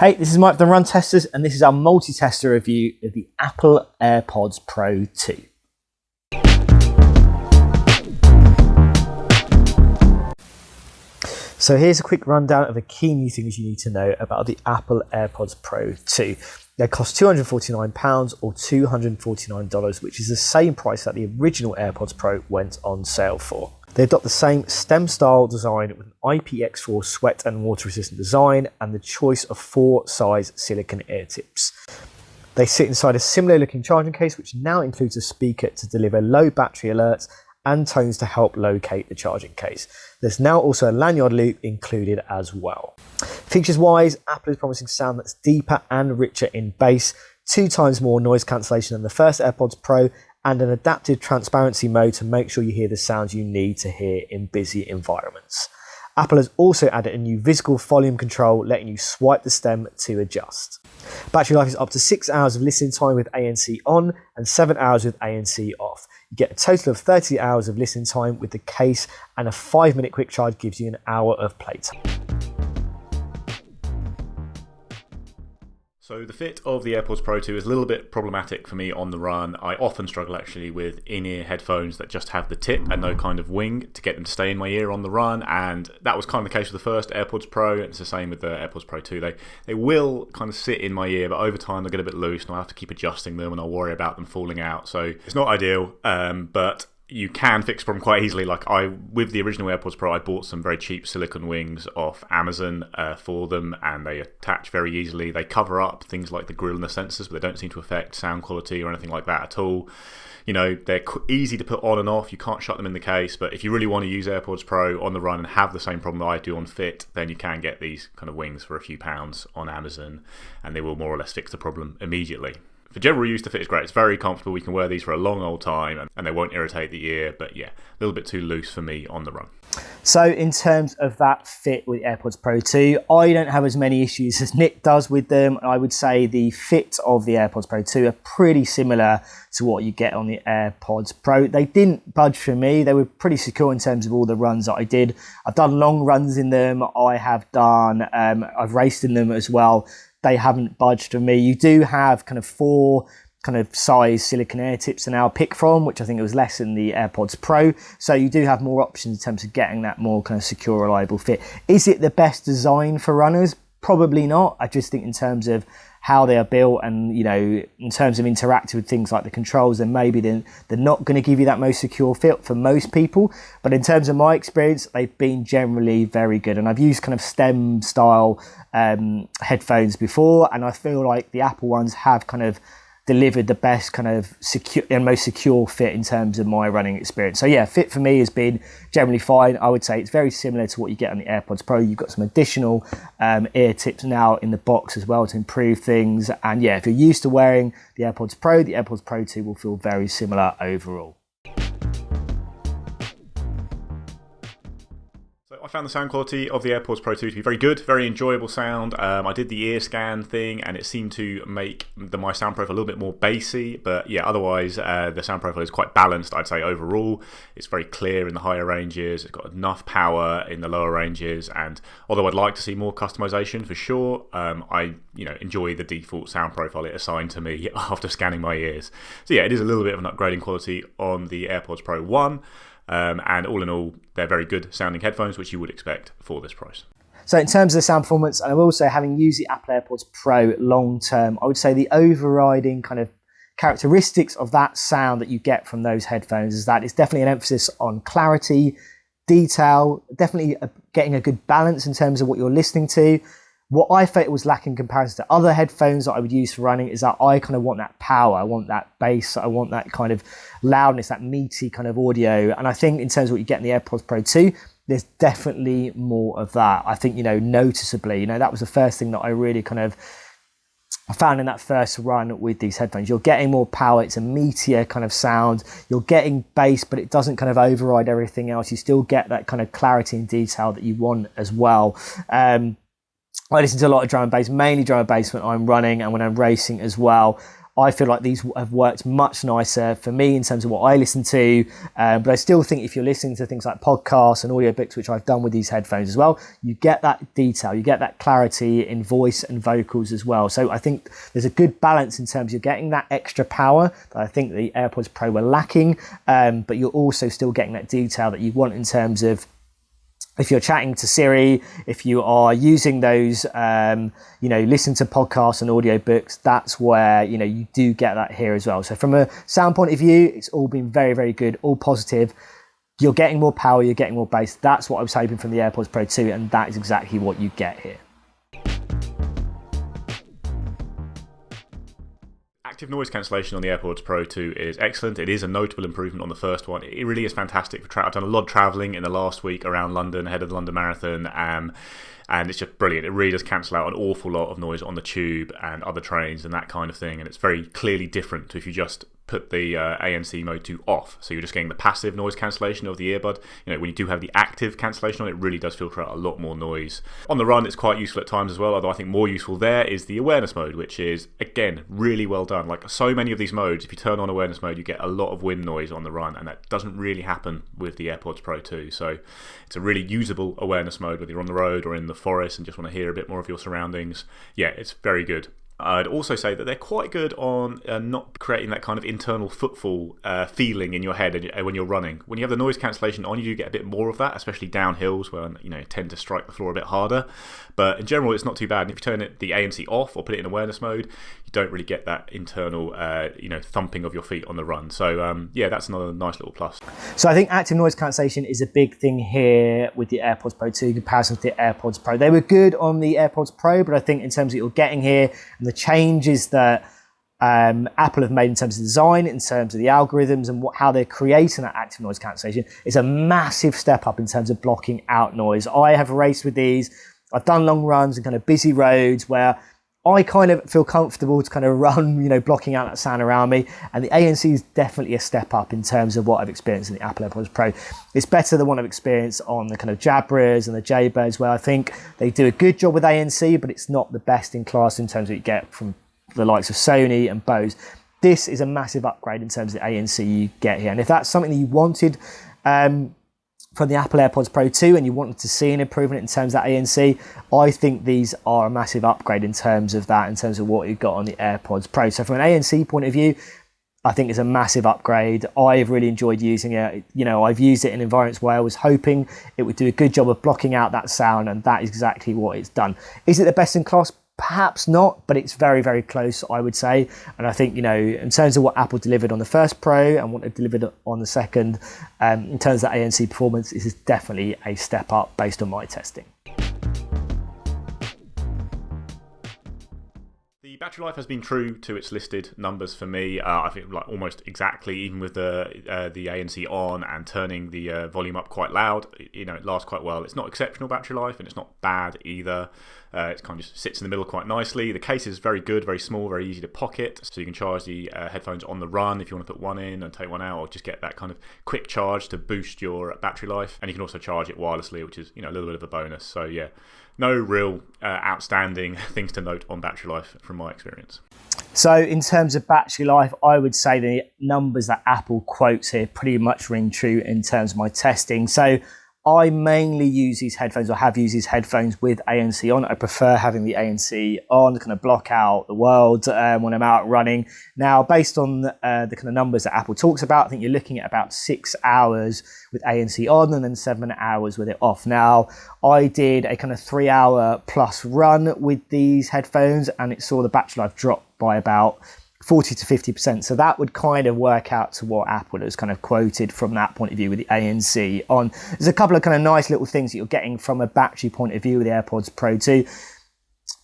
Hey, this is Mike from the Run Testers, and this is our multi-tester review of the Apple AirPods Pro 2. So here's a quick rundown of the key new things you need to know about the Apple AirPods Pro 2. They cost £249 or $249, which is the same price that the original AirPods Pro went on sale for. They adopt the same STEM style design with an IPX4 sweat and water resistant design and the choice of 4 size silicone ear tips. They sit inside a similar looking charging case, which now includes a speaker to deliver low battery alerts and tones to help locate the charging case. There's now also a lanyard loop included as well. Features wise, Apple is promising sound that's deeper and richer in bass, 2 times more noise cancellation than the first AirPods Pro, and an adaptive transparency mode to make sure you hear the sounds you need to hear in busy environments. Apple has also added a new visible volume control, letting you swipe the stem to adjust. Battery life is up to 6 hours of listening time with ANC on and 7 hours with ANC off. You get a total of 30 hours of listening time with the case, and a 5-minute quick charge gives you an hour of playtime. So the fit of the AirPods Pro 2 is a little bit problematic for me on the run. I often struggle actually with in-ear headphones that just have the tip and no kind of wing to get them to stay in my ear on the run, and that was kind of the case with the first AirPods Pro, and it's the same with the AirPods Pro 2. They will kind of sit in my ear, but over time they'll get a bit loose and I'll have to keep adjusting them and I'll worry about them falling out. So it's not ideal, but you can fix the problem quite easily. With the original AirPods Pro, I bought some very cheap silicone wings off Amazon for them, and they attach very easily. They cover up things like the grill and the sensors, but they don't seem to affect sound quality or anything like that at all. You know, they're easy to put on and off. You can't shut them in the case, but if you really want to use AirPods Pro on the run and have the same problem that I do on Fit, then you can get these kind of wings for a few pounds on Amazon, and they will more or less fix the problem immediately. For general use, the fit is great. It's very comfortable. We can wear these for a long old time and they won't irritate the ear. But yeah, a little bit too loose for me on the run. So in terms of that fit with AirPods Pro 2, I don't have as many issues as Nick does with them. I would say the fit of the AirPods Pro 2 are pretty similar to what you get on the AirPods Pro. They didn't budge for me. They were pretty secure in terms of all the runs that I did. I've done long runs in them. I've raced in them as well. They haven't budged for me. You do have kind of 4 kind of size silicone ear tips to now pick from, which I think it was less in the AirPods Pro. So you do have more options in terms of getting that more kind of secure, reliable fit. Is it the best design for runners? Probably not. I just think in terms of how they are built and, you know, in terms of interacting with things like the controls, then maybe they're not going to give you that most secure fit for most people. But in terms of my experience, they've been generally very good. And I've used kind of STEM style headphones before, and I feel like the Apple ones have kind of delivered the best kind of secure and most secure fit in terms of my running experience. So yeah, fit for me has been generally fine. I would say it's very similar to what you get on the AirPods Pro. You've got some additional ear tips now in the box as well to improve things. And yeah, if you're used to wearing the AirPods Pro 2 will feel very similar overall. I found the sound quality of the AirPods Pro 2 to be very good, very enjoyable sound. I did the ear scan thing and it seemed to make my sound profile a little bit more bassy, but yeah, otherwise the sound profile is quite balanced, I'd say overall. It's very clear in the higher ranges, it's got enough power in the lower ranges, and although I'd like to see more customization for sure, I enjoy the default sound profile it assigned to me after scanning my ears. So yeah, it is a little bit of an upgrading quality on the AirPods Pro 1. And all in all, they're very good sounding headphones, which you would expect for this price. So in terms of the sound performance, and I will say, having used the Apple AirPods Pro long term, I would say the overriding kind of characteristics of that sound that you get from those headphones is that it's definitely an emphasis on clarity, detail, definitely getting a good balance in terms of what you're listening to. What I felt was lacking in comparison to other headphones that I would use for running is that I kind of want that power, I want that bass, I want that kind of loudness, that meaty kind of audio. And I think in terms of what you get in the AirPods Pro 2, there's definitely more of that. I think, noticeably, that was the first thing that I really kind of found in that first run with these headphones. You're getting more power, it's a meatier kind of sound, you're getting bass, but it doesn't kind of override everything else. You still get that kind of clarity and detail that you want as well. I listen to a lot of drum and bass, mainly drum and bass when I'm running and when I'm racing as well. I feel like these have worked much nicer for me in terms of what I listen to. But I still think if you're listening to things like podcasts and audiobooks, which I've done with these headphones as well, you get that detail, you get that clarity in voice and vocals as well. So I think there's a good balance in terms of you're getting that extra power that I think the AirPods Pro were lacking, but you're also still getting that detail that you want in terms of if you're chatting to Siri, if you are using those, listen to podcasts and audiobooks, that's where, you do get that here as well. So from a sound point of view, it's all been very, very good, all positive. You're getting more power, you're getting more bass. That's what I was hoping from the AirPods Pro 2, and that is exactly what you get here. Active noise cancellation on the AirPods Pro 2 is excellent. It is a notable improvement on the first one. It really is fantastic for I've done a lot of travelling in the last week around London ahead of the London Marathon, and it's just brilliant. It really does cancel out an awful lot of noise on the tube and other trains and that kind of thing, and it's very clearly different to if you just put the ANC mode 2 off. So you're just getting the passive noise cancellation of the earbud. When you do have the active cancellation on, it really does filter out a lot more noise. On the run, it's quite useful at times as well, although I think more useful there is the awareness mode, which is, again, really well done. Like so many of these modes, if you turn on awareness mode, you get a lot of wind noise on the run, and that doesn't really happen with the AirPods Pro 2. So it's a really usable awareness mode, whether you're on the road or in the forest and just want to hear a bit more of your surroundings. Yeah, it's very good. I'd also say that they're quite good on not creating that kind of internal footfall feeling in your head when you're running. When you have the noise cancellation on, you do get a bit more of that, especially down hills where you tend to strike the floor a bit harder. But in general, it's not too bad. And if you turn the ANC off or put it in awareness mode, you don't really get that internal thumping of your feet on the run. So that's another nice little plus. So I think active noise cancellation is a big thing here with the AirPods Pro 2 in comparison to the AirPods Pro. They were good on the AirPods Pro, but I think in terms of what you're getting here and the changes that Apple have made in terms of design, in terms of the algorithms and how they're creating that active noise cancellation, is a massive step up in terms of blocking out noise. I have raced with these. I've done long runs and kind of busy roads where I kind of feel comfortable to kind of run, blocking out that sound around me. And the ANC is definitely a step up in terms of what I've experienced in the Apple AirPods Pro. It's better than what I've experienced on the kind of Jabras and the Jaybirds, where I think they do a good job with ANC, but it's not the best in class in terms of what you get from the likes of Sony and Bose. This is a massive upgrade in terms of the ANC you get here. And if that's something that you wanted from the Apple AirPods Pro 2 and you wanted to see an improvement in terms of that ANC, I think these are a massive upgrade in terms of that, in terms of what you've got on the AirPods Pro. So from an ANC point of view, I think it's a massive upgrade. I've really enjoyed using it. I've used it in environments where I was hoping it would do a good job of blocking out that sound, and that is exactly what it's done. Is it the best in class? Perhaps not, but it's very, very close, I would say. And I think, in terms of what Apple delivered on the first Pro and what they delivered on the second, in terms of ANC performance, this is definitely a step up based on my testing. The battery life has been true to its listed numbers for me. I think like almost exactly, even with the ANC on and turning the volume up quite loud, it lasts quite well. It's not exceptional battery life, and it's not bad either. It kind of just sits in the middle quite nicely. The case is very good, very small, very easy to pocket. So you can charge the headphones on the run if you want to put one in and take one out, or just get that kind of quick charge to boost your battery life. And you can also charge it wirelessly, which is a little bit of a bonus. So yeah, no real outstanding things to note on battery life from my experience. So in terms of battery life, I would say the numbers that Apple quotes here pretty much ring true in terms of my testing. So I mainly use these headphones, or have used these headphones with ANC on. I prefer having the ANC on to kind of block out the world when I'm out running. Now, based on the kind of numbers that Apple talks about, I think you're looking at about 6 hours with ANC on and then 7 hours with it off. Now, I did a kind of 3 hour plus run with these headphones, and it saw the battery life drop by about 40 to 50%. So that would kind of work out to what Apple has kind of quoted from that point of view with the ANC on. There's a couple of kind of nice little things that you're getting from a battery point of view with the AirPods Pro 2.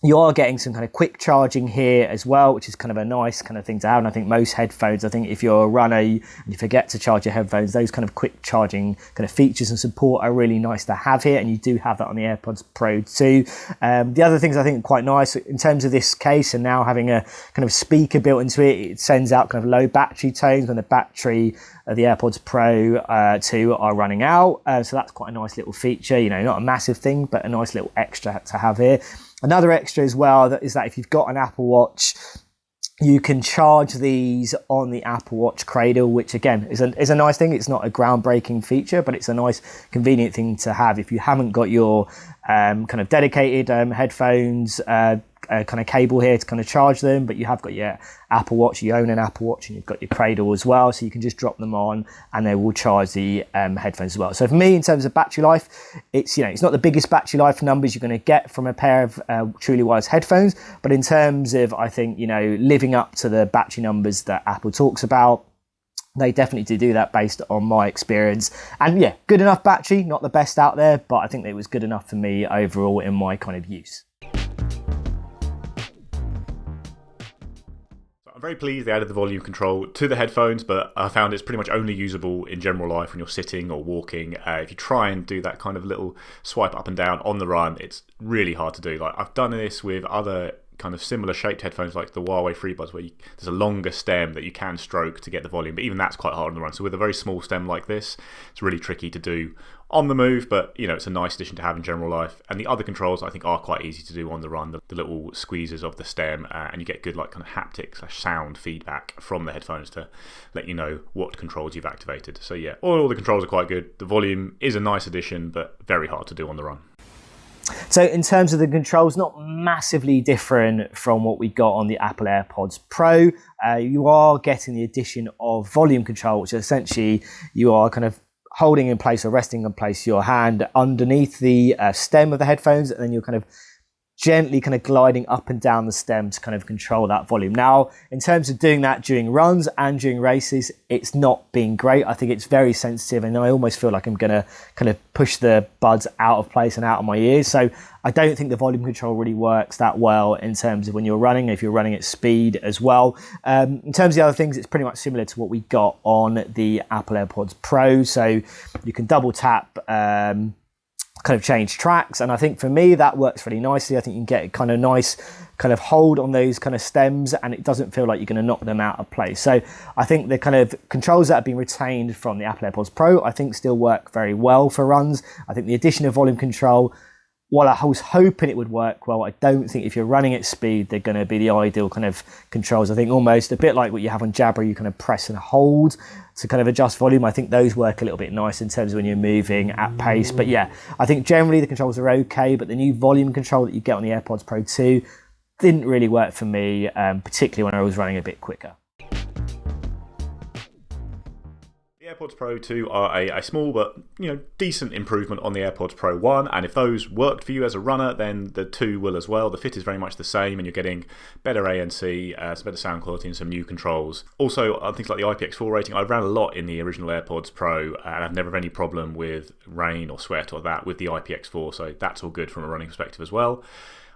You are getting some kind of quick charging here as well, which is kind of a nice kind of thing to have. And I think most headphones, if you're a runner and you forget to charge your headphones, those kind of quick charging kind of features and support are really nice to have here. And you do have that on the AirPods Pro 2. The other things I think are quite nice in terms of this case, and now having a kind of speaker built into it, it sends out kind of low battery tones when the battery of the AirPods Pro 2 are running out. So that's quite a nice little feature, not a massive thing, but a nice little extra to have here. Another extra as well is that if you've got an Apple Watch You can charge these on the Apple Watch cradle, which again is a nice thing. It's not a groundbreaking feature, but it's a nice, convenient thing to have if you haven't got your kind of dedicated headphones kind of cable here to kind of charge them, but you have got your Apple Watch, you own an Apple Watch, and you've got your cradle as well, so you can just drop them on and they will charge the headphones as well. So for me, in terms of battery life, it's not the biggest battery life numbers you're going to get from a pair of truly wireless headphones, but in terms of, I think, living up to the battery numbers that Apple talks about, they definitely do that based on my experience. And yeah, good enough battery, not the best out there, but I think it was good enough for me overall in my kind of use. I'm very pleased they added the volume control to the headphones, but I found it's pretty much only usable in general life when you're sitting or walking. If you try and do that kind of little swipe up and down on the run, it's really hard to do. Like, I've done this with other kind of similar shaped headphones like the Huawei FreeBuds, where there's a longer stem that you can stroke to get the volume, but even that's quite hard on the run. So with a very small stem like this, it's really tricky to do on the move, but it's a nice addition to have in general life. And the other controls I think are quite easy to do on the run, the little squeezes of the stem, and you get good like kind of haptic / sound feedback from the headphones to let you know what controls you've activated. So yeah, all the controls are quite good. The volume is a nice addition, but very hard to do on the run. So in terms of the controls, not massively different from what we got on the Apple AirPods Pro. You are getting the addition of volume control, which essentially you are kind of holding in place or resting in place your hand underneath the stem of the headphones, and then you're kind of gently kind of gliding up and down the stem to kind of control that volume. Now, in terms of doing that during runs and during races, it's not been great. I think it's very sensitive, and I almost feel like I'm going to kind of push the buds out of place and out of my ears. So I don't think the volume control really works that well in terms of when you're running, if you're running at speed as well. In terms of the other things, it's pretty much similar to what we got on the Apple AirPods Pro. So you can double tap kind of change tracks, and I think for me that works really nicely. I think you can get a kind of nice kind of hold on those kind of stems, and it doesn't feel like you're going to knock them out of place. So I think the kind of controls that have been retained from the Apple AirPods Pro I think still work very well for runs. I think the addition of volume control, while I was hoping it would work well, I don't think if you're running at speed they're going to be the ideal kind of controls. I think almost a bit like what you have on Jabra, you kind of press and hold to kind of adjust volume. I think those work a little bit nice in terms of when you're moving at pace. But yeah, I think generally the controls are okay, but the new volume control that you get on the AirPods Pro 2 didn't really work for me, particularly when I was running a bit quicker. The AirPods Pro 2 are a small but decent improvement on the AirPods Pro 1, and if those worked for you as a runner, then the 2 will as well. The fit is very much the same, and you're getting better ANC, some better sound quality, and some new controls. Also, on things like the IPX4 rating, I ran a lot in the original AirPods Pro, and I've never had any problem with rain or sweat or that with the IPX4, so that's all good from a running perspective as well.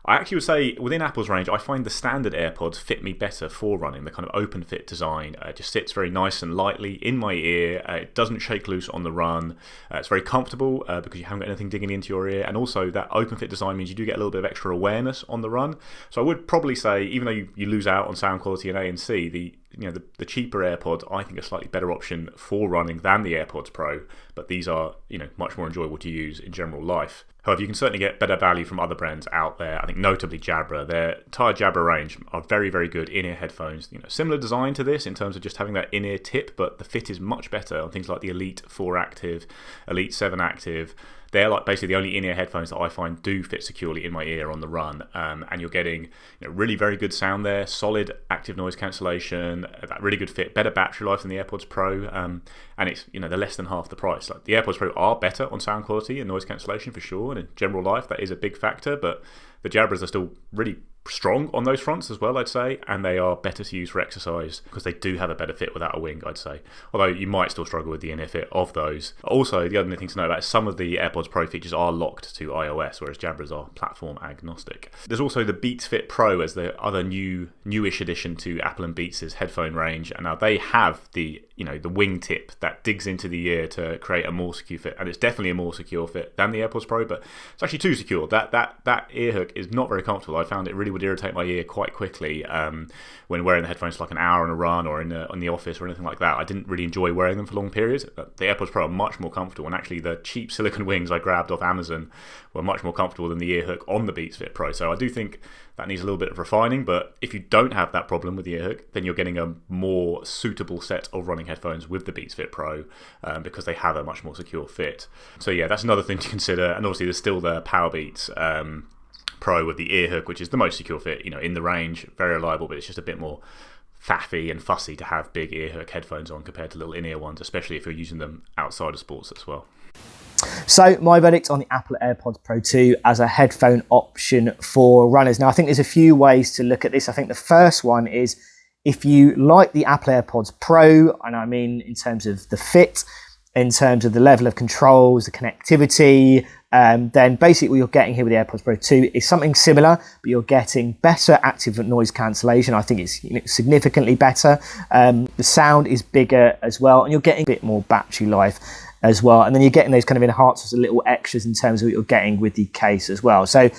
I actually would say within Apple's range, I find the standard AirPods fit me better for running. The kind of open fit design just sits very nice and lightly in my ear. It doesn't shake loose on the run. It's very comfortable because you haven't got anything digging into your ear. And also that open fit design means you do get a little bit of extra awareness on the run. So I would probably say, even though you lose out on sound quality and ANC, the cheaper AirPods I think are a slightly better option for running than the AirPods Pro, but these are much more enjoyable to use in general life. However, you can certainly get better value from other brands out there. I think notably Jabra. Their entire Jabra range are very, very good in-ear headphones. Similar design to this in terms of just having that in-ear tip, but the fit is much better on things like the Elite 4 Active, Elite 7 Active. They're like basically the only in-ear headphones that I find do fit securely in my ear on the run, and you're getting really very good sound there, solid active noise cancellation, that really good fit, better battery life than the AirPods Pro, and it's they're less than half the price. Like the AirPods Pro are better on sound quality and noise cancellation for sure, and in general life that is a big factor, but the Jabras are still really strong on those fronts as well, I'd say, and they are better to use for exercise because they do have a better fit without a wing, I'd say. Although you might still struggle with the in-ear fit of those. Also, the other thing to know about is some of the AirPods Pro features are locked to iOS, whereas Jabras are platform agnostic. There's also the Beats Fit Pro as the other newish addition to Apple and Beats' headphone range, and now they have the you know, the wingtip that digs into the ear to create a more secure fit, and it's definitely a more secure fit than the AirPods Pro, but it's actually too secure. That ear hook is not very comfortable. I found it really would irritate my ear quite quickly when wearing the headphones for like an hour on a run or in the office or anything like that. I didn't really enjoy wearing them for long periods. The AirPods Pro are much more comfortable, and actually the cheap silicone wings I grabbed off Amazon were much more comfortable than the ear hook on the Beats Fit Pro. So I do think that needs a little bit of refining, but if you don't have that problem with the ear hook, then you're getting a more suitable set of running headphones with the Beats Fit Pro because they have a much more secure fit. So yeah, that's another thing to consider. And obviously there's still the Powerbeats Pro with the ear hook, which is the most secure fit, you know, in the range, very reliable, but it's just a bit more faffy and fussy to have big ear hook headphones on compared to little in-ear ones, especially if you're using them outside of sports as well. So my verdict on the Apple AirPods Pro 2 as a headphone option for runners. Now I think there's a few ways to look at this. I think the first one is if you like the Apple AirPods Pro, and I mean in terms of the fit, in terms of the level of controls, the connectivity, then basically what you're getting here with the AirPods Pro 2 is something similar, but you're getting better active noise cancellation. I think it's significantly better. The sound is bigger as well, and you're getting a bit more battery life as well. And then you're getting those kind of enhancements, little extras in terms of what you're getting with the case as well. So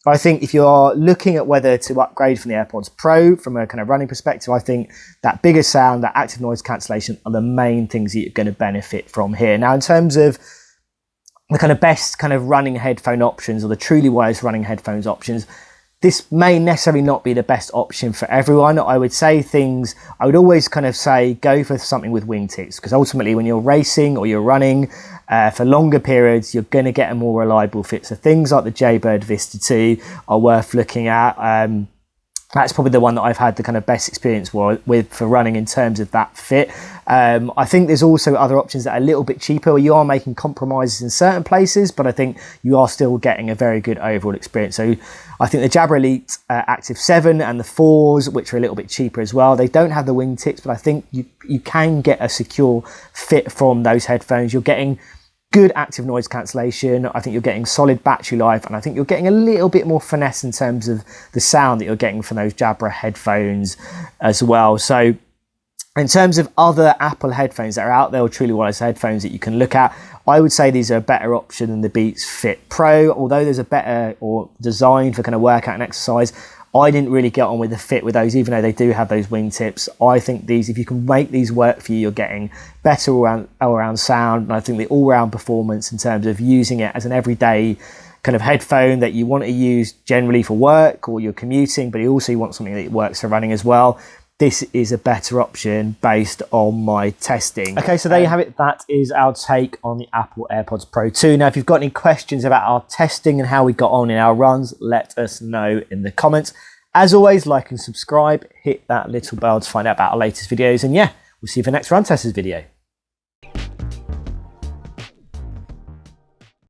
I think if you're looking at whether to upgrade from the AirPods Pro from a kind of running perspective, I think that bigger sound, that active noise cancellation are the main things that you're going to benefit from here. Now, in terms of the kind of best kind of running headphone options or the truly wireless running headphones options, this may necessarily not be the best option for everyone. I would always kind of say go for something with wingtips, because ultimately when you're racing or you're running for longer periods, you're going to get a more reliable fit. So things like the Jaybird Vista 2 are worth looking at. That's probably the one that I've had the kind of best experience with for running in terms of that fit. I think there's also other options that are a little bit cheaper where you are making compromises in certain places, but I think you are still getting a very good overall experience. So I think the Jabra Elite Active 7 and the 4s, which are a little bit cheaper as well, they don't have the wingtips, but I think you can get a secure fit from those headphones. You're getting good active noise cancellation. I think you're getting solid battery life, and I think you're getting a little bit more finesse in terms of the sound that you're getting from those Jabra headphones as well. So in terms of other Apple headphones that are out there, or truly wireless headphones that you can look at, I would say these are a better option than the Beats Fit Pro, although there's a better or designed for kind of workout and exercise. I didn't really get on with the fit with those, even though they do have those wingtips. I think these, if you can make these work for you, you're getting better all-around sound, and I think the all-round performance in terms of using it as an everyday kind of headphone that you want to use generally for work or you're commuting, but you also want something that works for running as well. This is a better option based on my testing. Okay, so there you have it. That is our take on the Apple AirPods Pro 2. Now, if you've got any questions about our testing and how we got on in our runs, let us know in the comments. As always, like and subscribe, hit that little bell to find out about our latest videos. And yeah, we'll see you for the next Run Testers video.